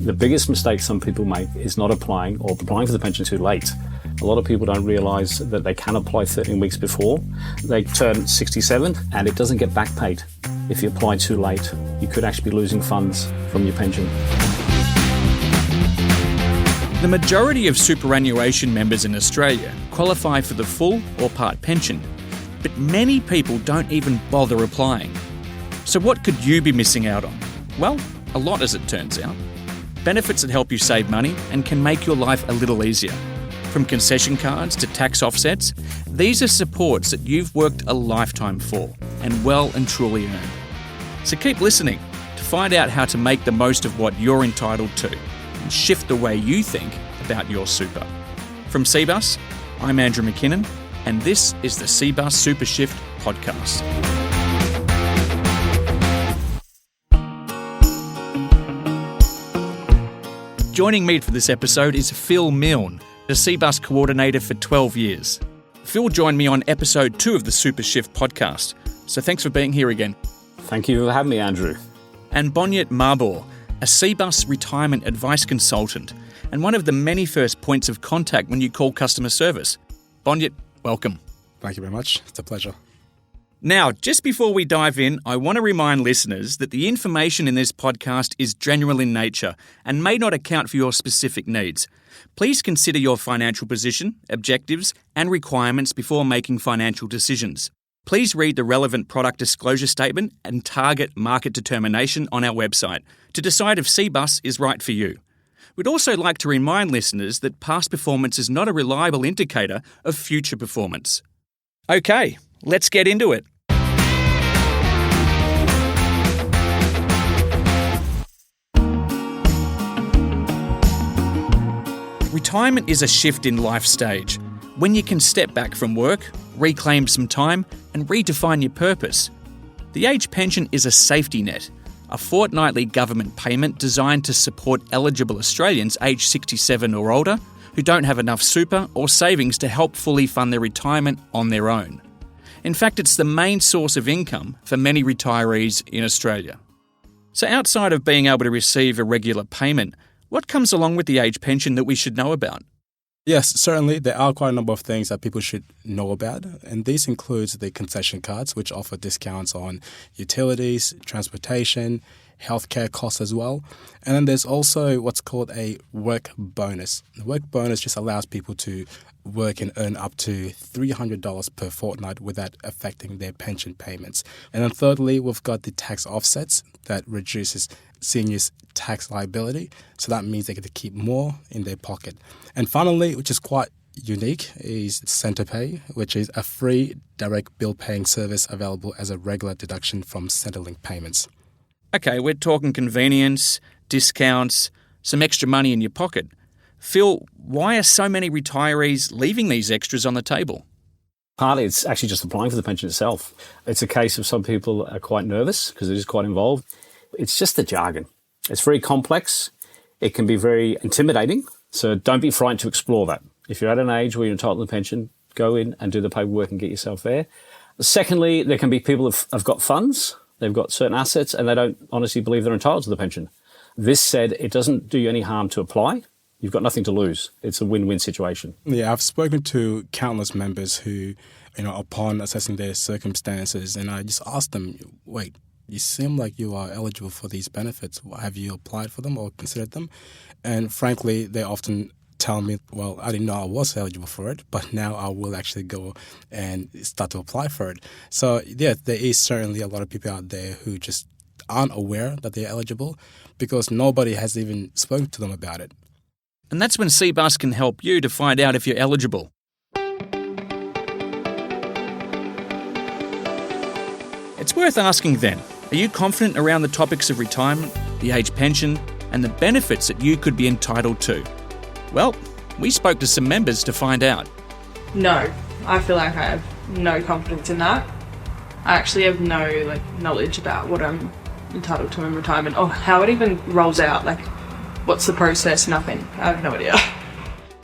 The biggest mistake some people make is not applying or applying for the pension too late. A lot of people don't realise that they can apply 13 weeks before they turn 67 and it doesn't get back paid. If you apply too late, you could actually be losing funds from your pension. The majority of superannuation members in Australia qualify for the full or part pension, but many people don't even bother applying. So what could you be missing out on? Well, a lot as it turns out. Benefits that help you save money and can make your life a little easier. From concession cards to tax offsets, these are supports that you've worked a lifetime for and well and truly earned. So keep listening to find out how to make the most of what you're entitled to and shift the way you think about your super. From Cbus, I'm Andrew Mackinnon, and this is the Cbus Super Shift podcast. Joining me for this episode is Phil Milne, the Cbus coordinator for 12 years. Phil joined me on episode 2 of the Super Shift podcast, so thanks for being here again. Thank you for having me, Andrew. And Bonyit Mabor, a Cbus retirement advice consultant and one of the many first points of contact when you call customer service. Bonyit, welcome. Thank you very much. It's a pleasure. Now, just before we dive in, I want to remind listeners that the information in this podcast is general in nature and may not account for your specific needs. Please consider your financial position, objectives, and requirements before making financial decisions. Please read the relevant product disclosure statement and target market determination on our website to decide if Cbus is right for you. We'd also like to remind listeners that past performance is not a reliable indicator of future performance. Okay, let's get into it. Retirement is a shift in life stage, when you can step back from work, reclaim some time, and redefine your purpose. The age pension is a safety net, a fortnightly government payment designed to support eligible Australians aged 67 or older who don't have enough super or savings to help fully fund their retirement on their own. In fact, it's the main source of income for many retirees in Australia. So outside of being able to receive a regular payment, what comes along with the age pension that we should know about? Yes, certainly there are quite a number of things that people should know about, and this includes the concession cards, which offer discounts on utilities, transportation, healthcare costs as well. And then there's also what's called a work bonus. The work bonus just allows people to work and earn up to $300 per fortnight without affecting their pension payments. And then thirdly, we've got the tax offsets that reduces seniors' tax liability. So that means they get to keep more in their pocket. And finally, which is quite unique, is Centrepay, which is a free direct bill paying service available as a regular deduction from Centrelink payments. Okay, we're talking convenience, discounts, some extra money in your pocket. Phil, why are so many retirees leaving these extras on the table? Partly it's actually just applying for the pension itself. It's a case of some people are quite nervous because it is quite involved. It's just the jargon. It's very complex. It can be very intimidating. So don't be frightened to explore that. If you're at an age where you're entitled to the pension, go in and do the paperwork and get yourself there. Secondly, there can be people who have got funds, they've got certain assets, and they don't honestly believe they're entitled to the pension. This said, it doesn't do you any harm to apply. You've got nothing to lose. It's a win-win situation. Yeah, I've spoken to countless members who, upon assessing their circumstances, and I just asked them, wait, you seem like you are eligible for these benefits. Have you applied for them or considered them? And frankly, they often tell me, well, I didn't know I was eligible for it, but now I will actually go and start to apply for it. So yeah, there is certainly a lot of people out there who just aren't aware that they're eligible because nobody has even spoken to them about it. And that's when Cbus can help you to find out if you're eligible. It's worth asking then, are you confident around the topics of retirement, the age pension, and the benefits that you could be entitled to? Well, we spoke to some members to find out. No, I feel like I have no confidence in that. I actually have no knowledge about what I'm entitled to in retirement or how it even rolls out. What's the process? Nothing. I have no idea.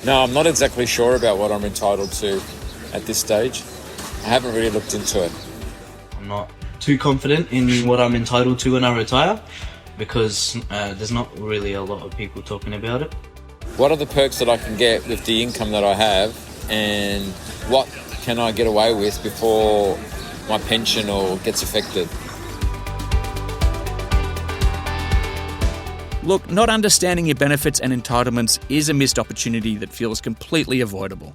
No, I'm not exactly sure about what I'm entitled to at this stage. I haven't really looked into it. I'm not too confident in what I'm entitled to when I retire. because there's not really a lot of people talking about it. What are the perks that I can get with the income that I have, and what can I get away with before my pension or gets affected? Look, not understanding your benefits and entitlements is a missed opportunity that feels completely avoidable.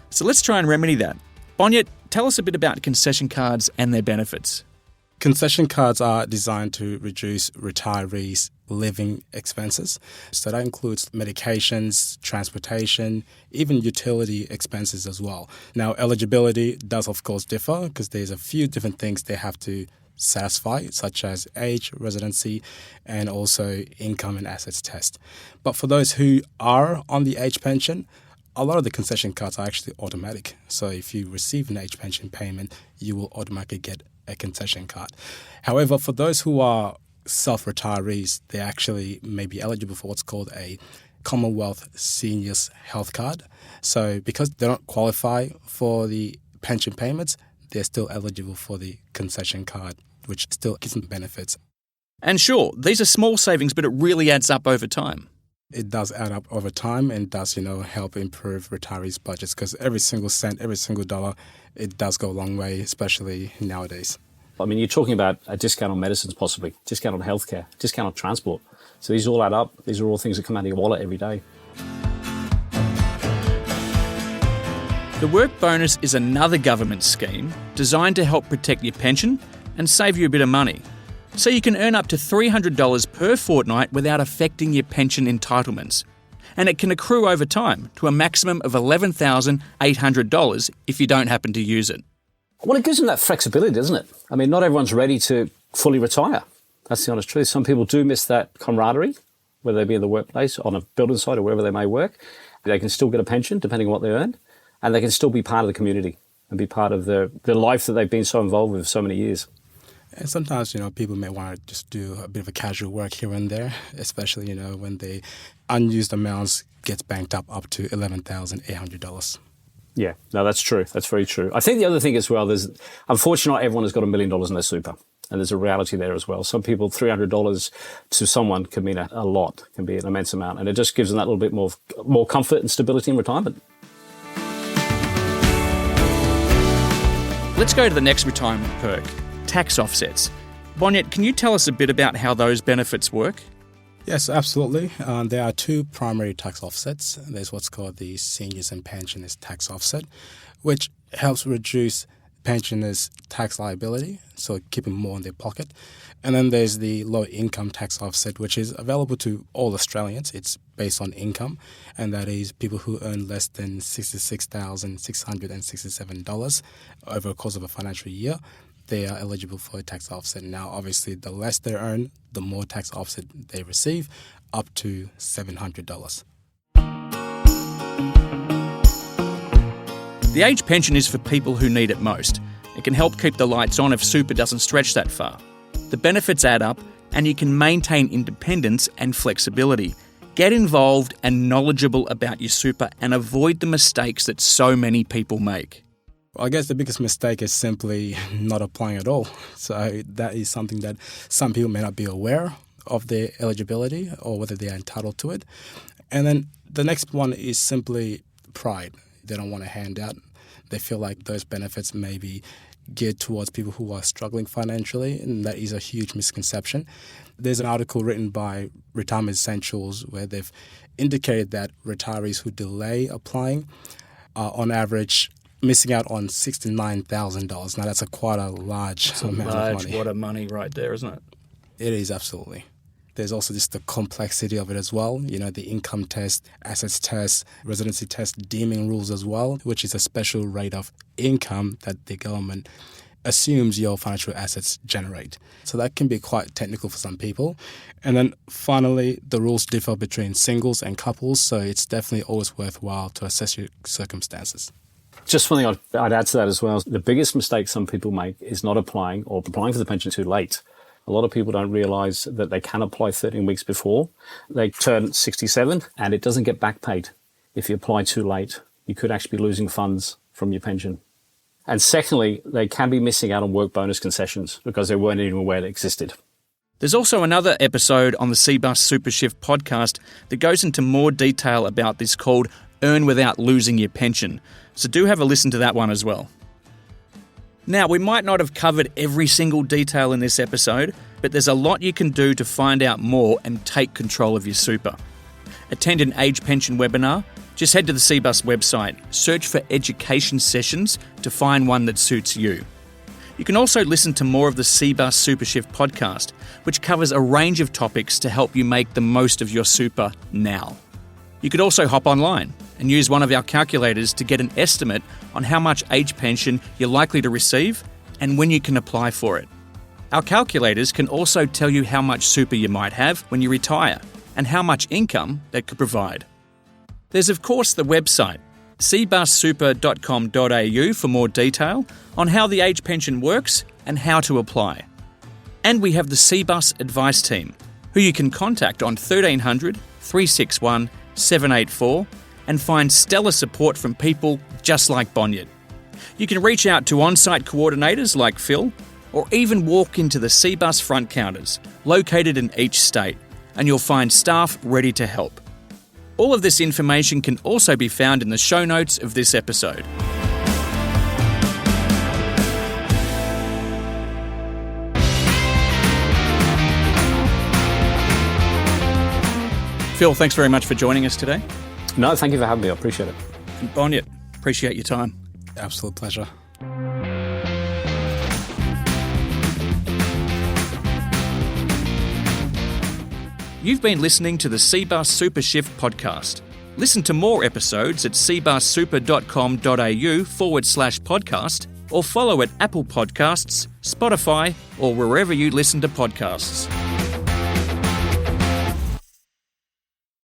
So let's try and remedy that. Bonyit, tell us a bit about concession cards and their benefits. Concession cards are designed to reduce retirees' living expenses. So that includes medications, transportation, even utility expenses as well. Now, eligibility does, of course, differ because there's a few different things they have to satisfy, such as age, residency, and also income and assets test. But for those who are on the age pension, a lot of the concession cards are actually automatic. So if you receive an age pension payment, you will automatically get a concession card. However, for those who are self-retirees, they actually may be eligible for what's called a Commonwealth Seniors Health Card. So because they don't qualify for the pension payments, they're still eligible for the concession card, which still gives them benefits. And sure, these are small savings, but it really adds up over time. It does add up over time and does, help improve retirees' budgets because every single cent, every single dollar, it does go a long way, especially nowadays. I mean, you're talking about a discount on medicines possibly, discount on healthcare, discount on transport. So these all add up. These are all things that come out of your wallet every day. The work bonus is another government scheme designed to help protect your pension and save you a bit of money. So you can earn up to $300 per fortnight without affecting your pension entitlements. And it can accrue over time to a maximum of $11,800 if you don't happen to use it. Well, it gives them that flexibility, doesn't it? I mean, not everyone's ready to fully retire. That's the honest truth. Some people do miss that camaraderie, whether they be in the workplace, on a building site or wherever they may work. They can still get a pension depending on what they earn, and they can still be part of the community and be part of the life that they've been so involved with for so many years. And sometimes, people may want to just do a bit of a casual work here and there, especially, when the unused amounts gets banked up to $11,800. Yeah, no, that's true. That's very true. I think the other thing as well, unfortunately, not everyone has got $1 million in their super. And there's a reality there as well. Some people, $300 to someone can mean a lot, can be an immense amount. And it just gives them that little bit more comfort and stability in retirement. Let's go to the next retirement perk, tax offsets. Bonyit, can you tell us a bit about how those benefits work? Yes, absolutely. There are two primary tax offsets. There's what's called the Seniors and Pensioners Tax Offset, which helps reduce pensioners' tax liability, so keeping more in their pocket. And then there's the Low Income Tax Offset, which is available to all Australians. It's based on income, and that is people who earn less than $66,667 over the course of a financial year. They are eligible for a tax offset. Now, obviously, the less they earn, the more tax offset they receive, up to $700. The age pension is for people who need it most. It can help keep the lights on if super doesn't stretch that far. The benefits add up, and you can maintain independence and flexibility. Get involved and knowledgeable about your super and avoid the mistakes that so many people make. Well, I guess the biggest mistake is simply not applying at all. So that is something that some people may not be aware of their eligibility or whether they are entitled to it. And then the next one is simply pride. They don't want to hand out. They feel like those benefits may be geared towards people who are struggling financially, and that is a huge misconception. There's an article written by Retirement Essentials where they've indicated that retirees who delay applying are on average missing out on $69,000. Now, that's quite a large amount of money. What a money right there, isn't it? It is, absolutely. There's also just the complexity of it as well. The income test, assets test, residency test, deeming rules as well, which is a special rate of income that the government assumes your financial assets generate. So that can be quite technical for some people. And then finally, the rules differ between singles and couples, so it's definitely always worthwhile to assess your circumstances. Just one thing I'd add to that as well. The biggest mistake some people make is not applying or applying for the pension too late. A lot of people don't realise that they can apply 13 weeks before they turn 67, and it doesn't get back paid. If you apply too late, you could actually be losing funds from your pension. And secondly, they can be missing out on work bonus concessions because they weren't even aware they existed. There's also another episode on the Cbus Super Shift podcast that goes into more detail about this called Earn Without Losing Your Pension. So do have a listen to that one as well. Now, we might not have covered every single detail in this episode, but there's a lot you can do to find out more and take control of your super. Attend an age pension webinar. Just head to the Cbus website, search for education sessions to find one that suits you. You can also listen to more of the Cbus Super Shift podcast, which covers a range of topics to help you make the most of your super now. You could also hop online and use one of our calculators to get an estimate on how much age pension you're likely to receive and when you can apply for it. Our calculators can also tell you how much super you might have when you retire and how much income that could provide. There's of course the website, cbussuper.com.au, for more detail on how the age pension works and how to apply. And we have the Cbus advice team, who you can contact on 1300 361 784 and find stellar support from people just like Bonyit. You can reach out to on-site coordinators like Phil, or even walk into the Cbus front counters, located in each state, and you'll find staff ready to help. All of this information can also be found in the show notes of this episode. Phil, thanks very much for joining us today. No, thank you for having me. I appreciate it. And Bonyit, appreciate your time. Absolute pleasure. You've been listening to the Cbus Super Shift podcast. Listen to more episodes at cbussuper.com.au/podcast or follow at Apple Podcasts, Spotify, or wherever you listen to podcasts.